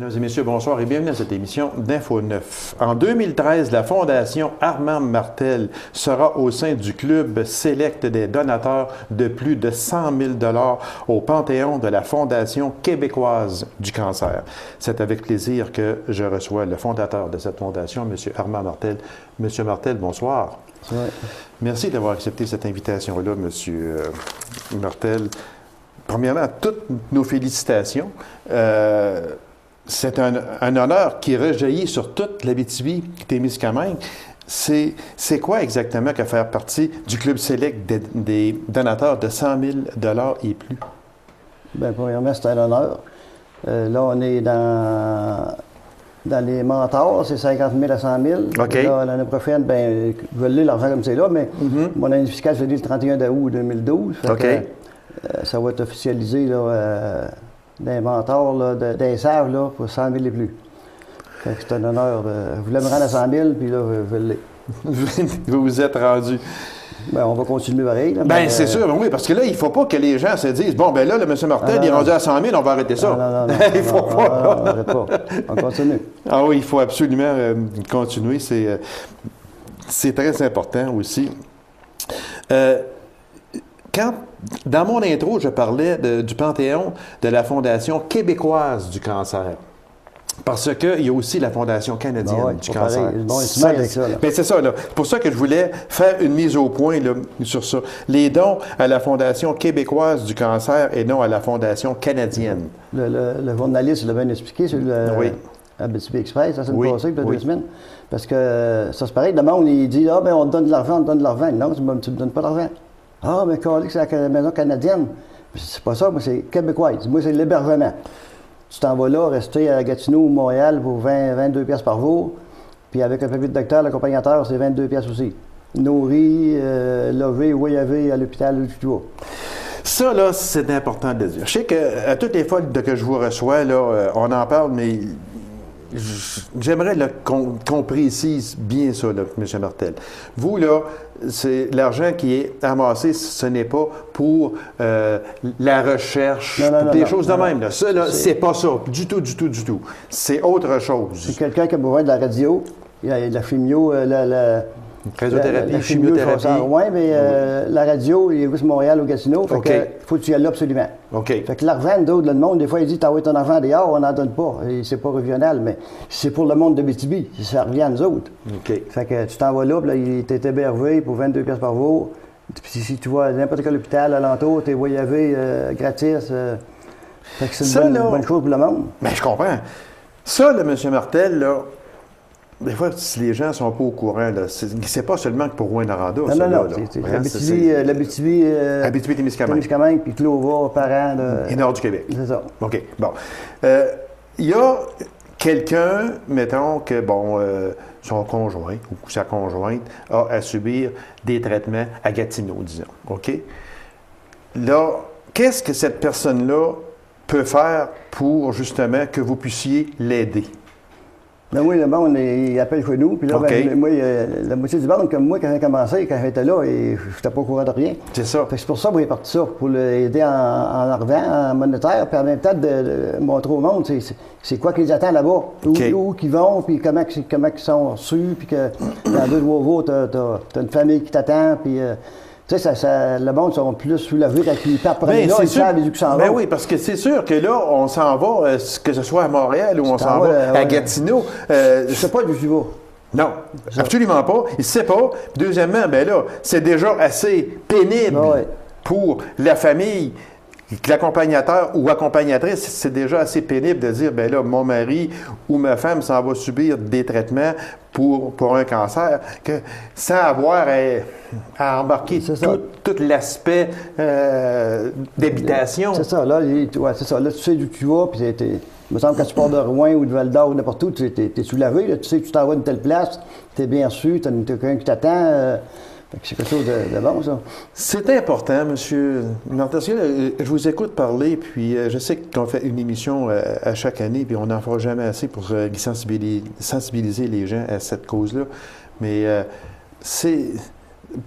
Mesdames et messieurs, bonsoir et bienvenue à cette émission d'Info 9. En 2013, la Fondation Armand Martel sera au sein du club sélect des donateurs de plus de 100 000 $ au Panthéon de la Fondation québécoise du cancer. C'est avec plaisir que je reçois le fondateur de cette fondation, M. Armand Martel. M. Martel, bonsoir. Ouais. Merci d'avoir accepté cette invitation-là, M. Martel. Premièrement, toutes nos félicitations. C'est un honneur qui rejaillit sur toute l'Abitibi-Témiscamingue. C'est quoi exactement que faire partie du club sélect des donateurs de 100 000 $ et plus? Bien, premièrement, c'est un honneur. Là, on est dans les mentors, c'est 50 000 à 100 000. Okay. Là, l'année prochaine, bien, je vais lire l'argent comme c'est là, mais mon année fiscale, je l'ai le 31 août 2012. OK. Ça va être officialisé là, d'un mentor, là, d'un SAV là, pour 100 000 et plus. C'est un honneur. Je voulais me rendre à 100 000, puis là, je l'ai. Vous vous êtes rendu. Bien, on va continuer pareil. Bien, c'est sûr, oui, parce que là, il ne faut pas que les gens se disent, bon, ben là, le M. Martel, il est rendu à 100 000, on va arrêter ça. Non, il ne faut pas. Non, on n'arrête pas. On continue. Ah oui, il faut absolument continuer. C'est très important aussi. Dans mon intro, je parlais du Panthéon de la Fondation québécoise du cancer. Parce qu'il y a aussi la Fondation canadienne du cancer. C'est ça, là. C'est pour ça que je voulais faire une mise au point là, sur ça. Les dons à la Fondation québécoise du cancer et non à la Fondation canadienne. Le journaliste l'a bien expliqué sur le Abitibi Express, la semaine passée, il y a 2 semaines. Parce que ça, c'est pareil, le monde, il dit, ah, ben on te donne de l'argent, on te donne de l'argent. Non, tu ne me donnes pas d'argent. Ah, mais c'est la maison canadienne. C'est pas ça, moi, c'est québécoise. Moi, c'est l'hébergement. Tu t'en vas là, rester à Gatineau ou Montréal pour 22 piastres par jour. Puis avec un papier de docteur, l'accompagnateur, c'est 22 piastres aussi. Nourri, logé, voyager à l'hôpital, où tu vas. Ça, là, c'est important de le dire. Je sais qu'à toutes les fois que je vous reçois, là, on en parle, mais j'aimerais qu'on précise bien ça, là, M. Martel. Vous, là, c'est l'argent qui est amassé, ce n'est pas pour la recherche, des choses de même. Là. Ça, là, c'est pas ça, du tout. C'est autre chose. C'est quelqu'un qui a besoin de la radio, il y a de la chimio, radiothérapie, chimiothérapie. Oui, mais la radio, il est juste Montréal ou Gatineau. Fait que faut que tu y ailles là absolument. OK. Fait que l'argent, d'autres, le monde, des fois, il dit, t'as envoyé ton argent dehors, on n'en donne pas. Et c'est pas régional, mais c'est pour le monde de BTB. Ça revient à nous autres. OK. Fait que tu t'en vas là, puis là, il t'est hébergé pour 22 piastres par jour. Puis si tu vas à n'importe quel hôpital alentour, t'es voyagé gratis. Fait que c'est une bonne chose pour le monde. Bien, je comprends. Ça, là, M. Martel, là, des fois, si les gens ne sont pas au courant, c'est pas seulement que pour Rouyn-Noranda. Non. C'est Abitibi-Témiscamingue. Puis Clova, Parent. Et Nord du Québec. C'est ça. OK. Bon. Il y a quelqu'un, mettons que, son conjoint ou sa conjointe a à subir des traitements à Gatineau, disons. OK? Là, qu'est-ce que cette personne-là peut faire pour, justement, que vous puissiez l'aider? Ben oui, le monde, il appelle chez nous. Puis là, moi, la moitié du monde, comme moi, quand j'ai commencé, quand j'étais là, et je n'étais pas au courant de rien. C'est ça. C'est pour ça que j'ai parti ça, pour l'aider en argent, en monétaire, puis en même temps de montrer au monde c'est quoi qu'ils attendent là-bas, où qu'ils vont, puis comment ils sont reçus, puis que dans 2 jours, tu as une famille qui t'attend, puis... Tu sais, le monde sont plus soulagés quand ils partent prendre là, ils savent les s'en vont. Oui, parce que c'est sûr que là, on s'en va, que ce soit à Montréal ou on s'en va à Gatineau. Je ne sais pas d'où tu vas. Non, absolument pas. Il ne sait pas. Deuxièmement, ben là, c'est déjà assez pénible pour la famille. L'accompagnateur ou accompagnatrice, c'est déjà assez pénible de dire, ben là, mon mari ou ma femme s'en va subir des traitements pour un cancer, que sans avoir à embarquer tout l'aspect d'habitation. C'est ça, là, c'est ça. Là, tu sais d'où tu vas, puis il me semble que quand tu pars de Rouen ou de Val-d'Or ou n'importe où, tu es soulavé, là, tu sais que tu t'en vas d'une telle place, tu es bien reçu, tu as quelqu'un qui t'attend. C'est quelque chose de bon, ça. C'est important, M. Martel. Je vous écoute parler, puis je sais qu'on fait une émission à chaque année, puis on n'en fera jamais assez pour sensibiliser les gens à cette cause-là. Mais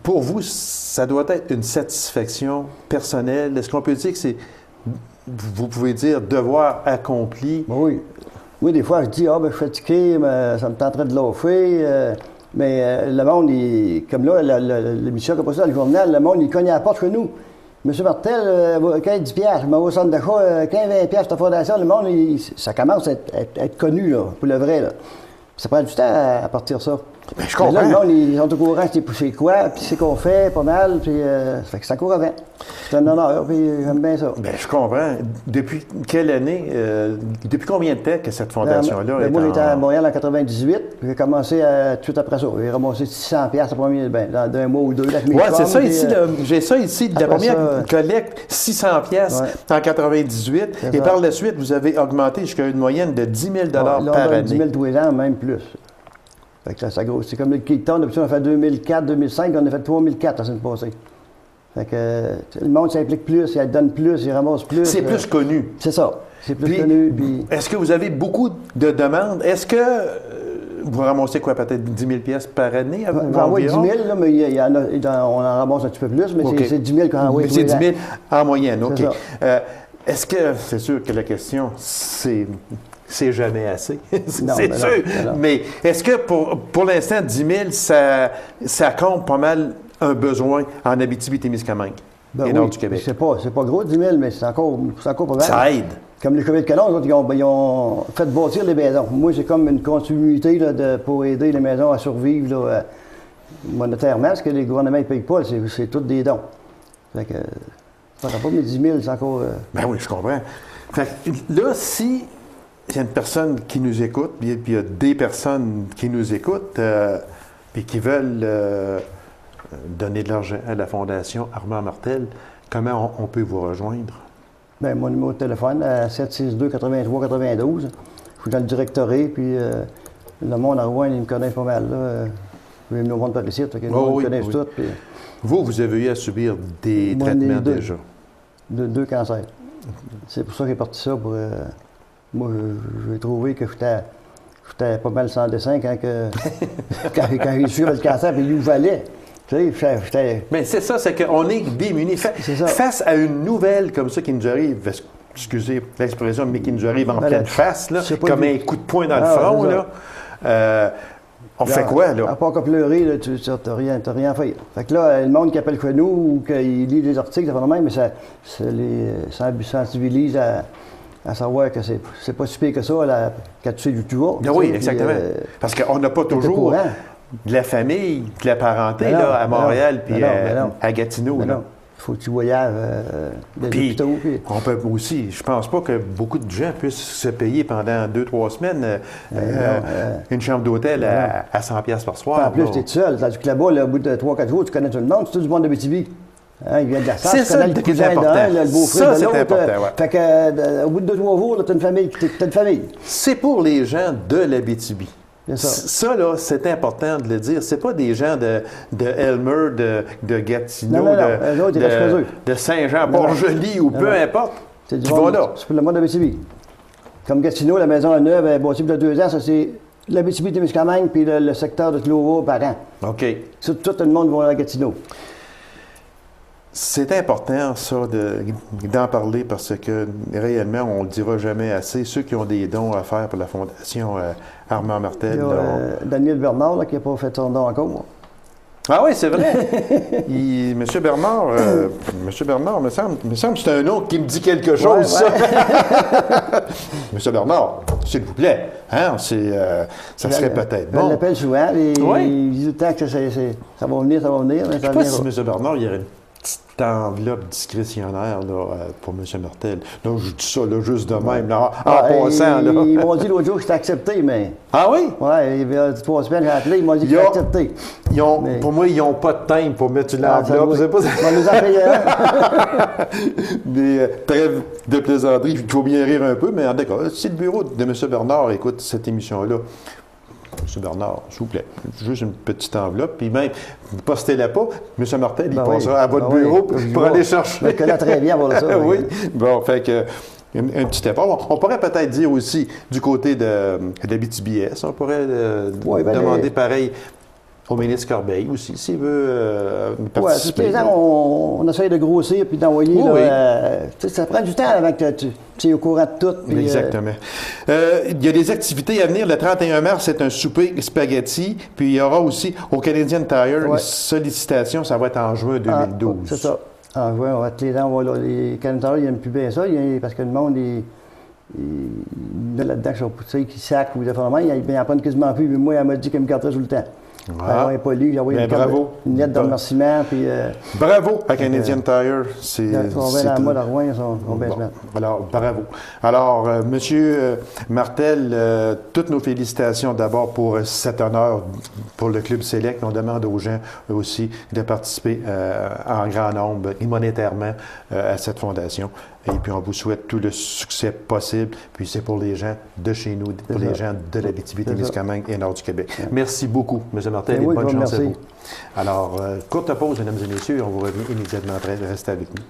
pour vous, ça doit être une satisfaction personnelle. Est-ce qu'on peut dire que c'est, vous pouvez dire, devoir accompli? Oui. Moi, des fois, je dis, je suis fatigué, mais ça me tenterait de l'offrir. Mais le monde, comme là, l'émission comme ça, le journal, le monde, il cogne à la porte chez nous. Monsieur Martel, 15 piastres, je m'en vais au centre d'achat, 15-20 piastres de fondation, le monde, ça commence à être connu, là, pour le vrai, là. Ça prend du temps à partir de ça. Ben, je comprends. Mais là, le monde, ils sont au courant, c'est quoi, puis c'est qu'on fait, pas mal, puis ça fait que ça court avant. C'est un honneur, puis j'aime bien ça. Bien, je comprends. Depuis quelle année, depuis combien de temps que cette fondation-là est moi, j'étais à Montréal en 98, puis j'ai commencé tout de suite après ça. J'ai ramassé 600 piastres dans un mois ou deux. Oui, c'est ça ici. J'ai ça ici. La première collecte, 600 piastres en 98. Et par la suite, vous avez augmenté jusqu'à une moyenne de 10 000 par année. 10 000 tous les ans, même plus. Fait que ça grossit. C'est comme le Keaton, depuis on a fait 2004, 2005, on a fait 3004 la semaine passée. Fait que le monde s'implique plus, il donne plus, il ramasse plus. C'est plus connu. C'est ça. C'est plus connu. Puis... Est-ce que vous avez beaucoup de demandes? Est-ce que vous ramassez quoi, peut-être 10 000 pièces par année? Oui, 10 000, là, mais on en ramasse un petit peu plus, mais c'est 10 000 qu'on envoie. C'est 10 000 en moyenne, OK. Est-ce que, c'est sûr que la question, c'est jamais assez, c'est sûr. Mais est-ce que pour l'instant, 10 000, ça compte pas mal un besoin en Abitibi-Témiscamingue et nord du Québec? C'est pas gros, 10 000, mais c'est encore pas mal. Ça aide. Comme les Chevaliers de Canon, ils ont fait bâtir les maisons. Moi, c'est comme une continuité là, pour aider les maisons à survivre là, monétairement, parce que les gouvernements ne payent pas, c'est tous des dons. Fait que, ça ne pas, mais 10 000, c'est encore... Ben oui, je comprends. Fait que, là, si il y a une personne qui nous écoute, puis il y a des personnes qui nous écoutent, puis qui veulent donner de l'argent à la Fondation Armand Martel, comment on peut vous rejoindre? Bien, mon numéro de téléphone, 762-83-92. Je suis dans le directoré, puis le monde à Rouen, ils me connaissent pas mal. Là. Je vais me rendre par ici, fait que ils me connaissent tous. Puis... Vous avez eu à subir des traitements déjà? Deux cancers. C'est pour ça que j'ai parti ça. Moi, j'ai trouvé que j'étais pas mal sans dessin quand j'ai su le cancer, puis il valait. Tu sais, mais c'est ça, c'est qu'on est démunis. Face à une nouvelle comme ça qui nous arrive, excusez l'expression, mais qui nous arrive en pleine face, là, comme un coup de poing dans le front, là, on fait quoi, là? À part qu'à pleurer, là, tu n'as rien fait. Fait que là, le monde qui appelle chez nous ou qui lit des articles, ça fait même, mais ça les sensibilise à savoir que c'est pas si pire que ça, là, quand tu sais d'où tu vas. Oui, exactement. Parce qu'on n'a pas toujours de la famille, de la parenté là, à Montréal puis à Gatineau. Il faut que tu voyages des hôpitaux. On peut aussi, je pense pas que beaucoup de gens puissent se payer pendant 2-3 semaines une chambre d'hôtel à 100 $ par soir. En plus, tu es tout seul. Tandis que là-bas, au bout de 3-4 jours, tu connais tout le monde. C'est tout du monde de BTV. Hein, il vient de la salle, tu connais le cousin d'un, le beau-frère de l'autre. Fait que, au bout de 2-3 jours, tu as une famille. C'est pour les gens de l'Abitibi. Ça, là, c'est important de le dire. C'est pas des gens de Elmer, de Gatineau, de Saint-Jean, Port-Joli ou peu importe qui vont là. C'est pour le monde de l'Abitibi. Comme Gatineau, la maison à neuve, elle est bâtie de 2 ans, ça c'est l'Abitibi-Témiscamingue puis le secteur de Clova par an. OK. Tout le monde va à Gatineau. C'est important, ça, d'en parler parce que réellement, on ne le dira jamais assez. Ceux qui ont des dons à faire pour la Fondation Armand Martel. Daniel Bernard, là, qui n'a pas fait son don encore. Ah oui, c'est vrai. Monsieur Bernard, me semble que c'est un nom qui me dit quelque chose, ça. Monsieur Bernard, s'il vous plaît, hein, ça serait peut-être bon. On l'appelle souvent, et il dit tout le temps que ça va venir, ça va venir. Je ne sais pas si M. Bernard, il y aurait une petite enveloppe discrétionnaire là, pour M. Martel. Donc, je dis ça là, juste de même, là, en passant. Là. Ils m'ont dit l'autre jour que c'était accepté, mais... Ah oui? Oui, il y a 3 semaines, j'ai appelé, ils m'ont dit que c'était accepté. Pour moi, ils n'ont pas de timbre pour mettre une enveloppe. On va nous en payer un. Mais trêve de plaisanterie, il faut bien rire un peu, mais en d'accord. Si le bureau de M. Bernard écoute cette émission-là, M. Bernard, s'il vous plaît, juste une petite enveloppe, puis même, postez-la pas, M. Martel, il passera à votre bureau pour aller chercher. Je connais très bien pour ça. Oui, bon, fait que, un petit effort. On pourrait peut-être dire aussi, du côté de BTBS, on pourrait demander pareil Au ministre Corbeil aussi, s'il veut Oui, participer. tous les ans, on essaye de grossir puis d'envoyer. Oui, ça prend du temps avant que tu es au courant de tout. Puis, exactement. Il y a des activités à venir. Le 31 mars, c'est un souper spaghetti. Puis il y aura aussi au Canadian Tire une sollicitation. Ça va être en juin 2012. C'est ça. En juin, on va tous les ans, les Canadian Tire, ils n'aiment plus bien ça. Parce que le monde, il y a là-dedans qui sont poussés, qui sacrent ou des fois, ils en prennent quasiment plus. Mais moi, elle m'a dit qu'elle me garderait tout le temps. Ah. Elle n'est pas lu, j'ai envoyé une lettre de remerciement. Puis, bravo à Canadian Tire. On va dans le mois de Rouen, ils sont bien se mettre. Alors, bravo. Alors, M. Martel, toutes nos félicitations d'abord pour cet honneur pour le Club Select. On demande aux gens aussi de participer en grand nombre et monétairement à cette fondation. Et puis, on vous souhaite tout le succès possible. Puis, c'est pour les gens de chez nous, pour les gens de l'Abitibi-Témiscamingue et Nord du Québec. Merci beaucoup, M. Martel, et bonne chance à vous. Alors, courte pause, mesdames et messieurs, on vous revient immédiatement après. Restez avec nous.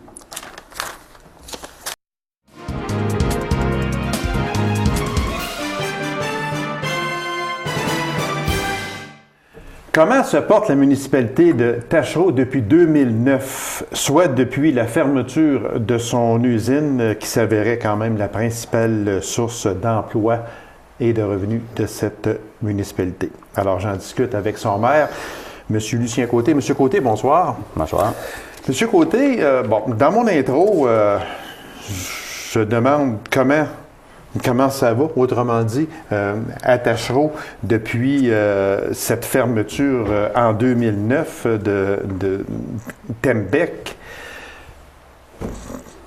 Comment se porte la municipalité de Taschereau depuis 2009, soit depuis la fermeture de son usine qui s'avérait quand même la principale source d'emploi et de revenus de cette municipalité? Alors, j'en discute avec son maire, M. Lucien Côté. M. Côté, bonsoir. Bonsoir. M. Côté, dans mon intro, je demande comment ça va, autrement dit, à Taschereau depuis cette fermeture en 2009 de Tembec.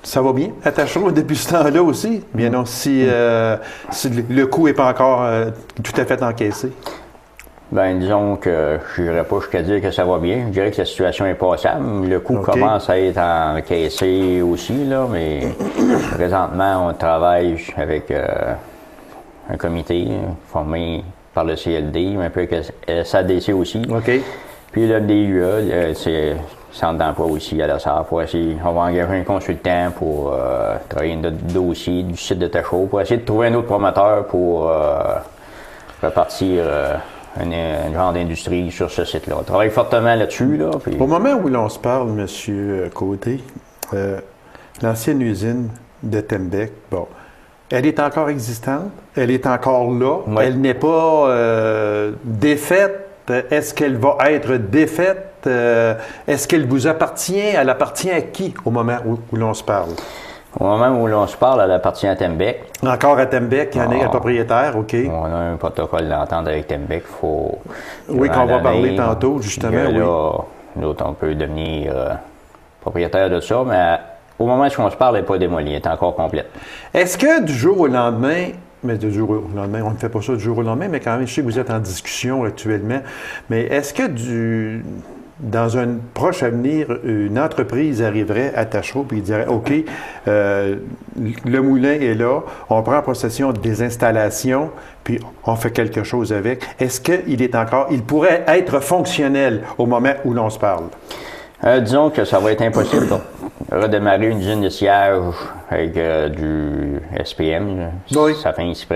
Ça va bien à Taschereau depuis ce temps-là aussi? Bien non, si le coût n'est pas encore tout à fait encaissé. Bien, disons que je n'irais pas jusqu'à dire que ça va bien. Je dirais que la situation est passable. Le coût commence à être encaissé aussi, là, mais présentement, on travaille avec un comité formé par le CLD, un peu avec le SADC aussi. Puis le DUA, c'est Centre d'emploi aussi à la SAR. On va engager un consultant pour travailler notre dossier du site de Taschereau, pour essayer de trouver un autre promoteur pour repartir un genre d'industrie sur ce site-là. On travaille fortement là-dessus. Là, puis... Au moment où l'on se parle, M. Côté, l'ancienne usine de Tembec, elle est encore existante, elle est encore là, elle n'est pas défaite. Est-ce qu'elle va être défaite? Est-ce qu'elle vous appartient? Elle appartient à qui au moment où l'on se parle? Au moment où l'on se parle, elle appartient à Tembec. Encore à Tembec, il y en a un propriétaire, OK. On a un protocole d'entente avec Tembec. Oui, qu'on va parler tantôt, justement. L'autre, on peut devenir propriétaire de ça, mais au moment où on se parle, elle n'est pas démolie, elle est encore complète. Est-ce que du jour au lendemain, on ne fait pas ça du jour au lendemain, mais quand même, je sais que vous êtes en discussion actuellement, mais est-ce que dans un proche avenir, une entreprise arriverait à Taschereau et dirait « OK, le moulin est là, on prend possession des installations, puis on fait quelque chose avec ». Est-ce il pourrait être fonctionnel au moment où l'on se parle? Disons que ça va être impossible de redémarrer une usine de sillage avec du SPM. Oui. Ça fait ici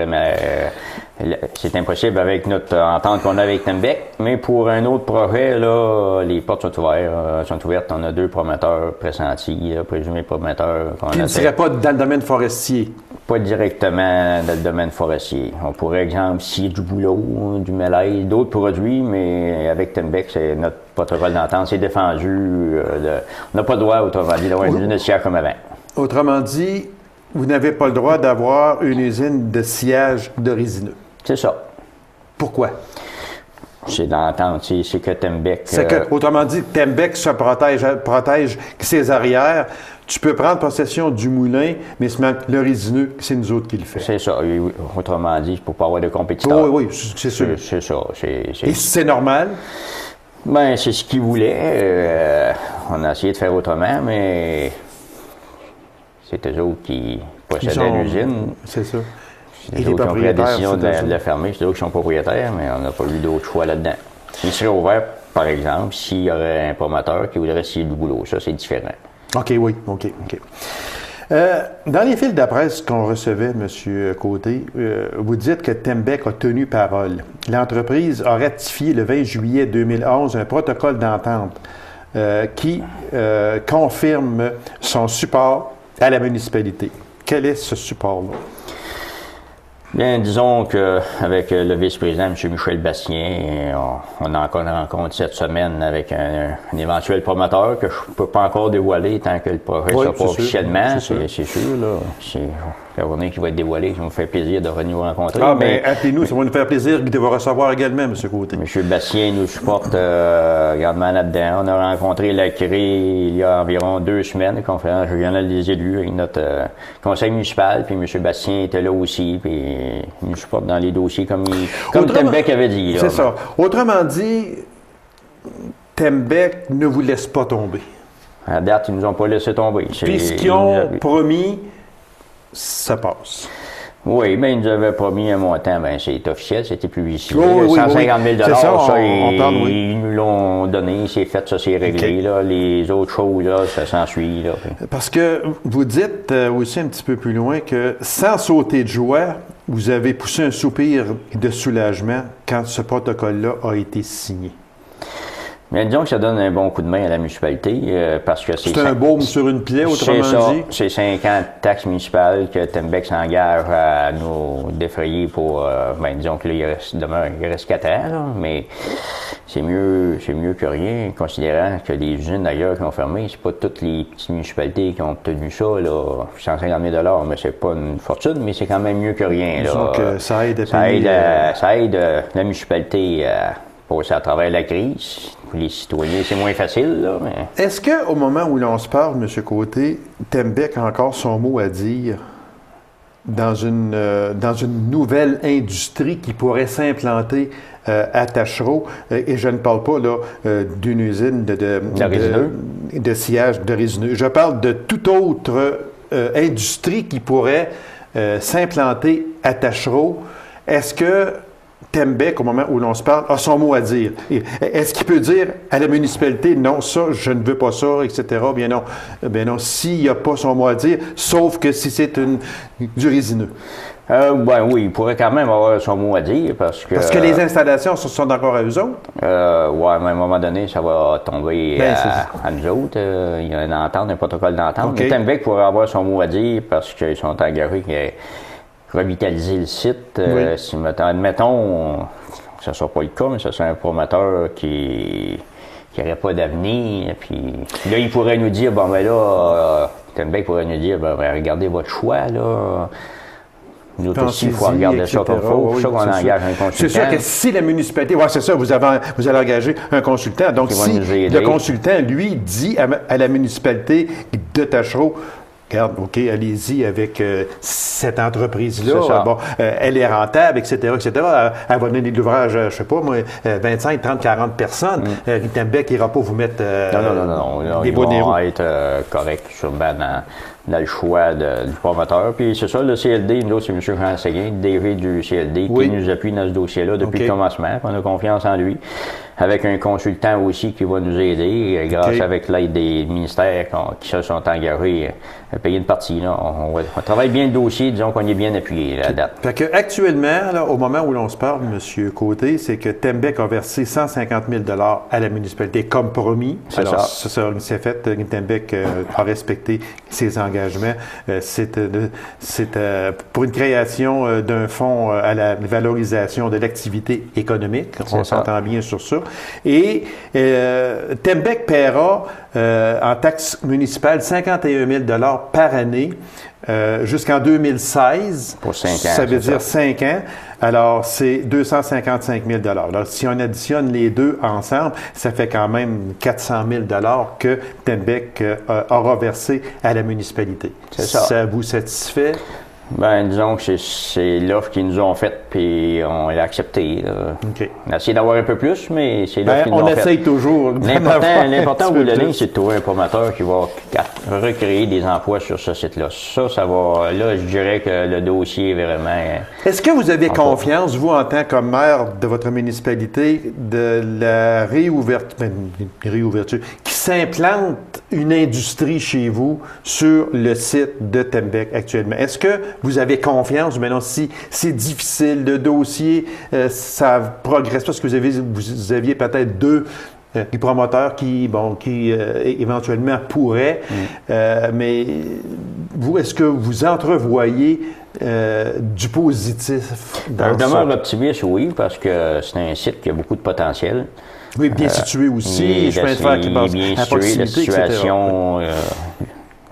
c'est impossible avec notre entente qu'on a avec Tembec. Mais pour un autre projet, là, les portes sont ouvertes. On a 2 promoteurs pressentis, présumés promoteurs. Qui ne seraient pas dans le domaine forestier? Pas directement dans le domaine forestier. On pourrait, exemple, scier du bouleau, du mélail, d'autres produits, mais avec Tembec, c'est notre protocole d'entente, c'est défendu. On n'a pas le droit, autrement dit, d'avoir une usine de sillage comme avant. Autrement dit, vous n'avez pas le droit d'avoir une usine de sillage de résineux. C'est ça. Pourquoi? C'est l'entente, c'est que Tembec... autrement dit, Tembec se protège ses arrières. Tu peux prendre possession du moulin, mais le résineux, c'est nous autres qui le fait. C'est ça. Autrement dit, pour ne pas avoir de compétiteurs. Oui, c'est sûr. C'est ça. Et c'est normal? Bien, c'est ce qu'ils voulaient. On a essayé de faire autrement, mais c'est eux autres qui possédaient l'usine. C'est ça. C'est eux autres qui ont pris la décision de la fermer. C'est eux qui sont propriétaires, mais on n'a pas eu d'autre choix là-dedans. Il serait ouvert, par exemple, s'il y aurait un promoteur qui voudrait scier du boulot. Ça, c'est différent. OK, oui. OK. Dans les fils de presse qu'on recevait, M. Côté, vous dites que Tembec a tenu parole. L'entreprise a ratifié le 20 juillet 2011 un protocole d'entente qui confirme son support à la municipalité. Quel est ce support-là? Bien, disons qu'avec le vice-président, M. Michel Bastien, on a encore une rencontre cette semaine avec un éventuel promoteur que je ne peux pas encore dévoiler tant que le projet ne sera pas officiellement. C'est sûr, là. C'est la journée qui va être dévoilée, ça me fait plaisir de venir vous rencontrer. Ah, mais appelez-nous, ça va nous faire plaisir de vous recevoir également, M. Côté. M. Bastien nous supporte grandement là-dedans. On a rencontré la CRE il y a environ 2 semaines, la conférence régionale des élus, avec notre conseil municipal, puis M. Bastien était là aussi, puis il nous supporte dans les dossiers comme Tembec avait dit. C'est ça. Autrement dit, Tembec ne vous laisse pas tomber. À date, ils ne nous ont pas laissé tomber. Puis ce qu'ils ont promis, ça passe. Oui, bien, ils nous avaient promis un montant, bien, c'est officiel, c'était publicisé. 150 000 c'est ça, ils nous l'ont donné, c'est fait, ça c'est réglé. Là. Les autres choses, là, ça s'ensuit. Parce que vous dites aussi un petit peu plus loin que sans sauter de joie, vous avez poussé un soupir de soulagement quand ce protocole-là a été signé. Bien, disons que ça donne un bon coup de main à la municipalité parce que c'est un baume sur une plaie, autrement dit. C'est 50 taxes municipales que Tembec s'engage à nous défrayer pour, bien, disons que là, il reste 4 ans, là, mais c'est mieux que rien, considérant que les usines d'ailleurs qui ont fermé, c'est pas toutes les petites municipalités qui ont obtenu ça, là, 150 000 $, mais c'est pas une fortune, mais c'est quand même mieux que rien. Disons que ça aide ça aide la municipalité à passer à travers la crise. Pour les citoyens, c'est moins facile, là. Mais... Est-ce qu'au moment où l'on se parle, M. Côté, Tembec a encore son mot à dire dans une nouvelle industrie qui pourrait s'implanter à Taschereau? Et je ne parle pas là d'une usine de sillage de résineux. Je parle de toute autre industrie qui pourrait s'implanter à Taschereau. Est-ce que Tembec, au moment où l'on se parle, a son mot à dire? Est-ce qu'il peut dire à la municipalité, non, ça, je ne veux pas ça, etc.? Bien non, s'il n'y a pas son mot à dire, sauf que si c'est du résineux. Ben oui, il pourrait quand même avoir son mot à dire parce que... Parce que les installations sont encore à eux autres? Oui, mais à un moment donné, ça va tomber à nous autres. Il y a une entente, un protocole d'entente. Okay. Mais Tembec pourrait avoir son mot à dire parce qu'ils sont engagés revitaliser le site. Oui. Si, admettons, que ce ne soit pas le cas, mais ce serait un promoteur qui n'aurait pas d'avenir. Puis là, il pourrait nous dire, bon, ben là, Tembec pourrait nous dire, ben, regardez votre choix, là. Nous aussi, il faut regarder ça comme il faut. C'est pour ça qu'on engage un consultant. C'est sûr que si la municipalité, c'est ça, vous allez engager un consultant. Donc, si le consultant, lui, dit à la municipalité de Taschereau, regarde, OK, allez-y avec cette entreprise-là. Bon, elle est rentable, etc., etc. Elle va donner de l'ouvrage, je ne sais pas, moi, 25, 30, 40 personnes. Tembec n'ira pas vous mettre des bonnets rouges. Ils vont être corrects sûrement dans le choix du promoteur. Puis c'est ça, le CLD, nous autres, c'est M. Jean Séguin, DG du CLD, qui nous appuie dans ce dossier-là depuis le commencement. On a confiance en lui. Avec un consultant aussi qui va nous aider, grâce avec l'aide des ministères qui se sont engagés à payer une partie. Là. On travaille bien le dossier, disons qu'on est bien appuyé à la date. Fait que actuellement, là, au moment où l'on se parle, M. Côté, c'est que Tembec a versé 150 000 $ à la municipalité comme promis. Alors, c'est fait. Tembec a respecté ses engagements. C'est pour une création d'un fonds à la valorisation de l'activité économique. On s'entend bien sur ça. Et Tembec paiera en taxes municipales 51 000 $ par année jusqu'en 2016. Pour 5 ans. Ça veut dire 5 ans. Alors, c'est 255 000 $. Alors, si on additionne les deux ensemble, ça fait quand même 400 000 $ que Tembec aura versé à la municipalité. C'est ça. Ça vous satisfait? Ben, disons que c'est l'offre qu'ils nous ont faite, puis on l'a acceptée. Okay. On a essayé d'avoir un peu plus, mais c'est l'offre qu'ils nous ont faite. On essaye toujours. L'important, vous le c'est de trouver un promoteur qui va recréer des emplois sur ce site-là. Ça va. Là, je dirais que le dossier est vraiment. Est-ce que vous avez confiance, vous, en tant que maire de votre municipalité, de la réouverture, qui s'implante une industrie chez vous sur le site de Tembec actuellement? Est-ce que vous avez confiance, maintenant, si c'est difficile, le dossier, ça progresse pas, parce que vous aviez peut-être deux promoteurs qui éventuellement pourraient, mais vous, est-ce que vous entrevoyez du positif dans je demeure optimiste, oui, parce que c'est un site qui a beaucoup de potentiel. Oui, bien situé aussi, chemin de fer qui passe à proximité,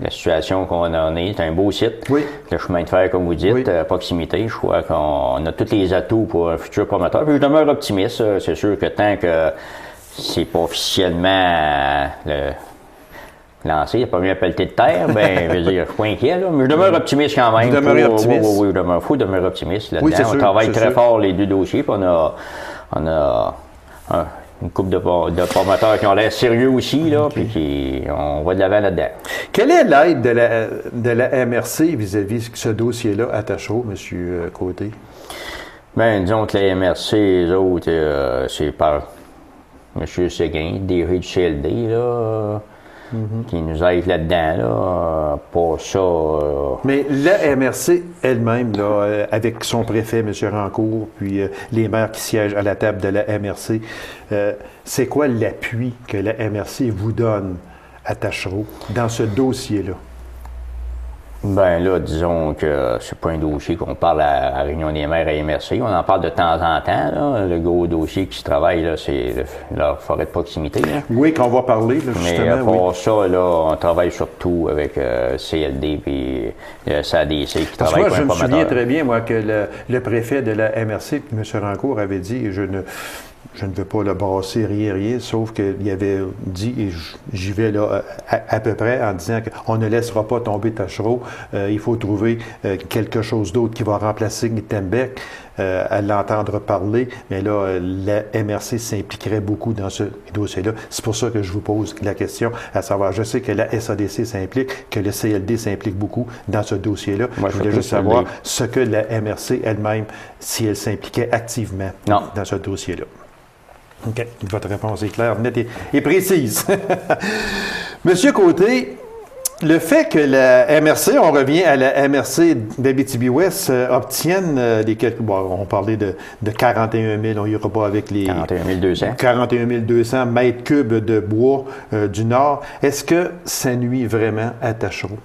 la situation qu'on en est, c'est un beau site. Oui. Le chemin de fer, comme vous dites, à proximité, je crois qu'on a tous les atouts pour un futur promoteur. Puis je demeure optimiste. C'est sûr que tant que c'est pas officiellement lancé, il n'y a pas eu un pelleté de terre, ben, je veux dire, je suis pas inquiet, là, mais je demeure optimiste quand même. Vous demeurez optimiste? Oui, il faut demeurer optimiste là-dedans. Oui, c'est sûr, on travaille très sûr. fort les deux dossiers, puis on a une couple de promoteurs qui ont l'air sérieux aussi, là, puis on va de l'avant là-dedans. Quelle est l'aide de la MRC vis-à-vis de ce dossier-là à Tachereau, M. Côté? Bien, disons que la MRC, les autres, c'est par M. Séguin, DG du CLD, là, qui nous aide là-dedans, là, pour ça. Mais la MRC elle-même, là, avec son préfet, M. Rancourt, puis les maires qui siègent à la table de la MRC, c'est quoi l'appui que la MRC vous donne à Tachereau dans ce dossier-là? Ben là, disons que c'est pas un dossier qu'on parle à la Réunion des maires à MRC. On en parle de temps en temps, là. Le gros dossier qui se travaille, là, c'est la forêt de proximité, là. Oui, qu'on va parler, là, justement. Mais pour ça, là, on travaille surtout avec CLD et le SADC qui travaille pour un promoteur. Je me souviens très bien, moi, que le préfet de la MRC, M. Rancourt, avait dit, je ne veux pas le brasser, rien, sauf qu'il avait dit, et j'y vais là à peu près, en disant qu'on ne laissera pas tomber Tachereau, il faut trouver quelque chose d'autre qui va remplacer Tembec, à l'entendre parler, mais là, la MRC s'impliquerait beaucoup dans ce dossier-là. C'est pour ça que je vous pose la question, à savoir, je sais que la SADC s'implique, que le CLD s'implique beaucoup dans ce dossier-là. Moi, je voulais juste savoir ce que la MRC elle-même, si elle s'impliquait activement dans ce dossier-là. OK. Votre réponse est claire, nette et précise. Monsieur Côté, le fait que la MRC, on revient à la MRC d'Abitibi-Ouest, obtienne les quelques... Bon, on parlait de 41 000, on n'ira pas avec les... 41 200. 41 200 mètres cubes de bois du Nord. Est-ce que ça nuit vraiment à Tachereau?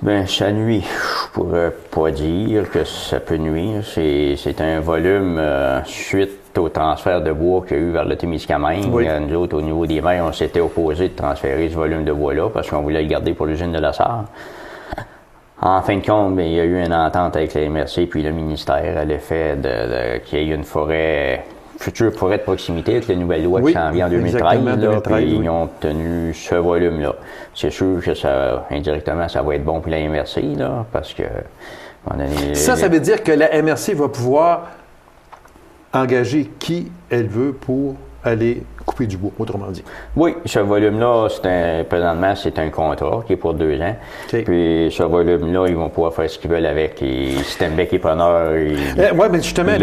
Bien, ça nuit. Je pourrais pas dire que ça peut nuire. C'est un volume suite au transfert de bois qu'il y a eu vers le Témiscamingue. Oui. Nous autres, au niveau des maires, on s'était opposés de transférer ce volume de bois-là parce qu'on voulait le garder pour l'usine de la Sarre. En fin de compte, bien, il y a eu une entente avec la MRC puis le ministère à l'effet qu'il y ait une future forêt de proximité avec la nouvelle loi qui s'en vient en 2013. Là, puis ils ont obtenu ce volume-là. C'est sûr que ça, indirectement, ça va être bon pour la MRC, là, parce que... Ça veut dire que la MRC va pouvoir engager qui elle veut pour aller couper du bois, autrement dit. Oui, ce volume-là, présentement, c'est un contrat qui est pour 2 ans. Okay. Puis ce volume-là, ils vont pouvoir faire ce qu'ils veulent avec. Et si Tembec est preneur, ils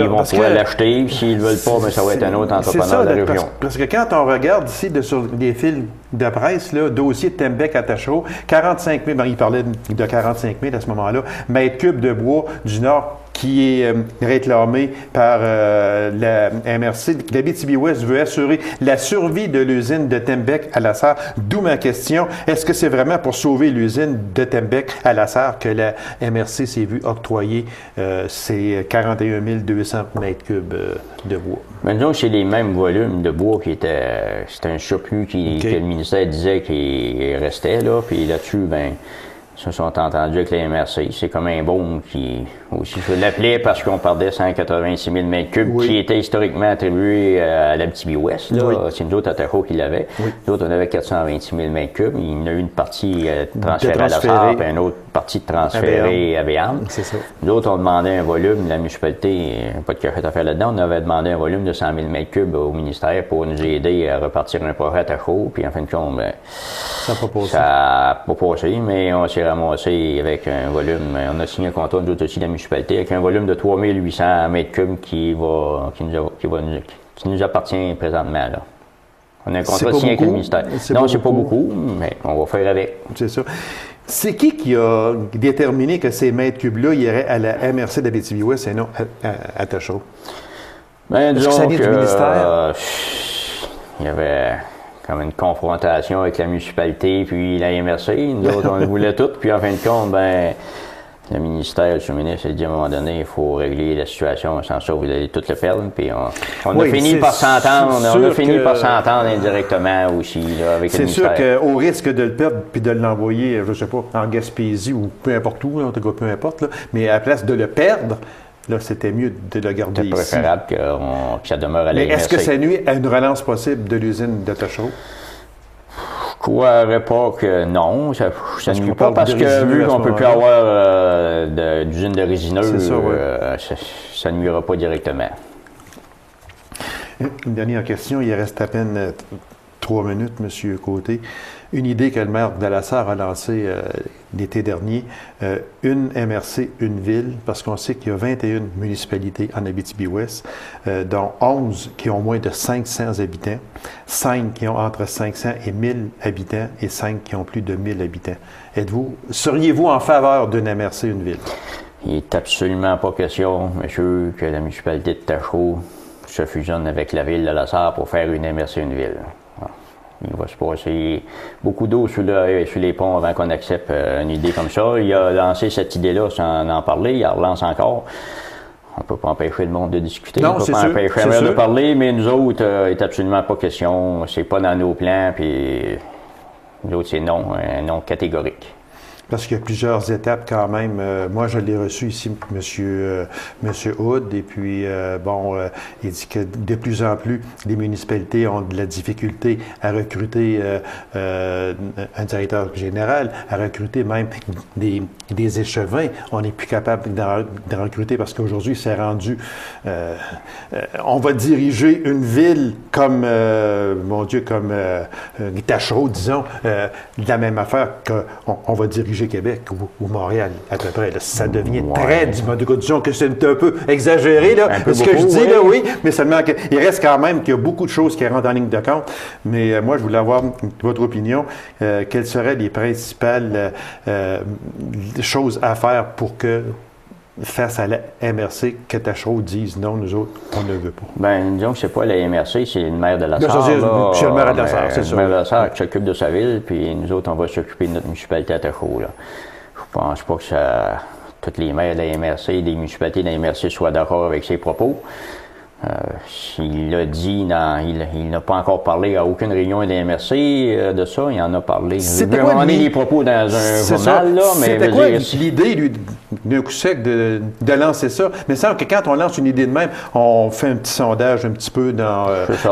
vont pouvoir l'acheter. S'ils ne veulent pas, mais ça va être un autre entrepreneur de la région. Parce que quand on regarde ici sur les fils de presse, là, dossier de Tembec à Tachereau, 45 000, il parlait de 45 000 à ce moment-là, mètres cubes de bois du Nord qui est réclamé par la MRC. L'Abitibi-Ouest veut assurer la survie de l'usine de Tembec à la Sarre. D'où ma question, est-ce que c'est vraiment pour sauver l'usine de Tembec à la Sarre que la MRC s'est vue octroyer ces 41 200 mètres cubes de bois? Mais disons que c'est les mêmes volumes de bois qui étaient... C'était un surplus que le ministère disait qu'il restait, là. Puis là-dessus, bien... se sont entendus avec la MRC. C'est comme un baume qui, aussi, je l'appelais parce qu'on parlait 186 000 m3 qui était historiquement attribué à l'Abitibi-Ouest. C'est nous autres à Tahoe qui l'avaient. Nous autres, on avait 426 000 m3. Il y en a eu une partie transférée à la SAR, puis une autre partie transférée à Béarn. C'est ça. Nous autres, on demandait un volume, la municipalité, pas de cachette à faire là-dedans, on avait demandé un volume de 100 000 m3 au ministère pour nous aider à repartir un projet à Tahoe. Puis en fin de compte, ça n'a pas passé, mais on s'est ramassé avec un volume. On a signé un contrat, nous autres aussi, de la municipalité, avec un volume de 3800 m3 qui nous appartient présentement. Là. On a un contrat signé avec le ministère. Non, c'est pas beaucoup, mais on va faire avec. C'est ça. C'est qui a déterminé que ces mètres cubes-là iraient à la MRC d'Abitibi-Ouest et non à Tachereau? Bien, disons que ça vient du ministère? Il y avait comme une confrontation avec la municipalité puis la MRC. Nous autres, on voulait tout. Puis en fin de compte, le ministère, le sous-ministre, a dit à un moment donné, il faut régler la situation. Sans ça, vous allez tout le perdre. Puis on a fini par s'entendre. On a fini par s'entendre indirectement aussi là, avec le ministère. C'est sûr qu'au risque de le perdre puis de l'envoyer, je ne sais pas, en Gaspésie ou peu importe où, en tout cas, peu importe, là, mais à la place de le perdre, là, c'était mieux de le garder ici. C'est préférable que ça demeure à la MRC. Mais est-ce que ça nuit à une relance possible de l'usine de Tachereau? Je croirais pas que non. Ça ne nuit pas parce que vu qu'on ne peut plus avoir d'usine de résineux, ça ne nuira pas directement. Une dernière question. Il reste à peine 3 minutes, M. Côté. Une idée que le maire de la Sarre a lancée l'été dernier, une MRC, une ville, parce qu'on sait qu'il y a 21 municipalités en Abitibi-Ouest, dont 11 qui ont moins de 500 habitants, 5 qui ont entre 500 et 1000 habitants et 5 qui ont plus de 1000 habitants. Seriez-vous en faveur d'une MRC, une ville? Il n'est absolument pas question, monsieur, que la municipalité de Tachereau se fusionne avec la ville de la Sarre pour faire une MRC, une ville. Il va se passer beaucoup d'eau sur les ponts avant qu'on accepte une idée comme ça. Il a lancé cette idée-là sans en parler. Il la relance encore. On ne peut pas empêcher le monde de discuter. Non, on ne peut pas empêcher le maire de parler, mais nous autres, il n'est absolument pas question. C'est pas dans nos plans, puis nous autres, c'est non, un non catégorique. Parce qu'il y a plusieurs étapes quand même. Moi, je l'ai reçu ici, Monsieur Hood, et puis, il dit que de plus en plus, les municipalités ont de la difficulté à recruter un directeur général, à recruter même des échevins. On n'est plus capable de recruter parce qu'aujourd'hui, c'est rendu... on va diriger une ville comme, comme Tachereau, disons, de la même affaire qu'on va diriger Québec ou Montréal, à peu près. Là, ça devient très disons que c'est un peu exagéré, là, ce que je dis, là, oui, mais seulement qu'il reste quand même qu'il y a beaucoup de choses qui rentrent en ligne de compte. Mais moi, je voulais avoir votre opinion. Quelles seraient les principales choses à faire pour que, face à la MRC, que Tachereau dise non, nous autres, on ne veut pas? Bien, disons que c'est pas la MRC, c'est le maire de la Sarre. C'est le maire de la Sarre, c'est ça. Le maire de la Sarre qui s'occupe de sa ville, puis nous autres, on va s'occuper de notre municipalité à Tachereau. Je pense pas que tous les maires de la MRC, des municipalités de la MRC soient d'accord avec ses propos. Il l'a dit, il n'a pas encore parlé à aucune réunion de la MRC de ça, il en a parlé. C'était quoi les propos dans un journal, là, mais... C'était quoi l'idée, lui, d'un coup sec, de lancer ça? Mais il semble que quand on lance une idée de même, on fait un petit sondage un petit peu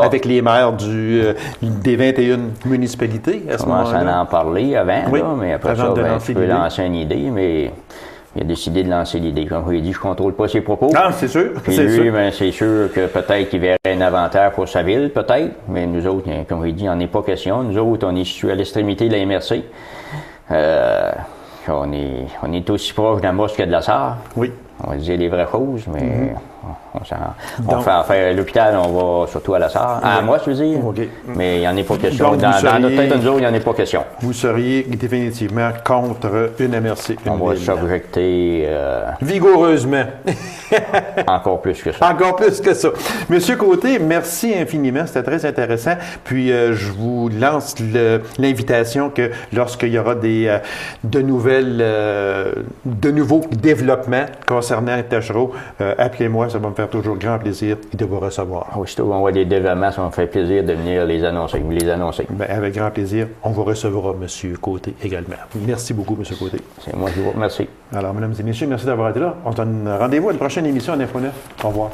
avec les maires des 21 municipalités à ce moment-là. On commence à en parler avant, là, mais après ça, tu peux lancer une idée, mais... Il a décidé de lancer l'idée. Comme il dit, je ne contrôle pas ses propos. Ah, c'est sûr. Puis lui, c'est sûr que peut-être qu'il verrait un inventaire pour sa ville, peut-être. Mais nous autres, comme il dit, il n'en est pas question. Nous autres, on est situés à l'extrémité de la MRC. On est aussi proche de la mosquée de la Sarre. Oui. On va dire les vraies choses, mais on fait affaire à l'hôpital, on va surtout à la Sarre. À moi, je veux dire. Okay. Mais il n'y en a pas question. Dans notre tête, nous autres, il n'y en a pas question. Vous seriez définitivement contre une MRC. On va s'objecter. Vigoureusement. Encore plus que ça. Encore plus que ça. Monsieur Côté, merci infiniment. C'était très intéressant. Puis, je vous lance l'invitation que lorsqu'il y aura de nouveaux développements concernant concernant Tachereau, appelez-moi, ça va me faire toujours grand plaisir de vous recevoir. Aussitôt qu'on voit des développements, ça me fait plaisir de venir les annoncer. Bien, avec grand plaisir. On vous recevra, M. Côté, également. Merci beaucoup, M. Côté. C'est moi qui vous remercie. Alors, mesdames et messieurs, merci d'avoir été là. On se donne rendez-vous à une prochaine émission à l'Info 9. Au revoir.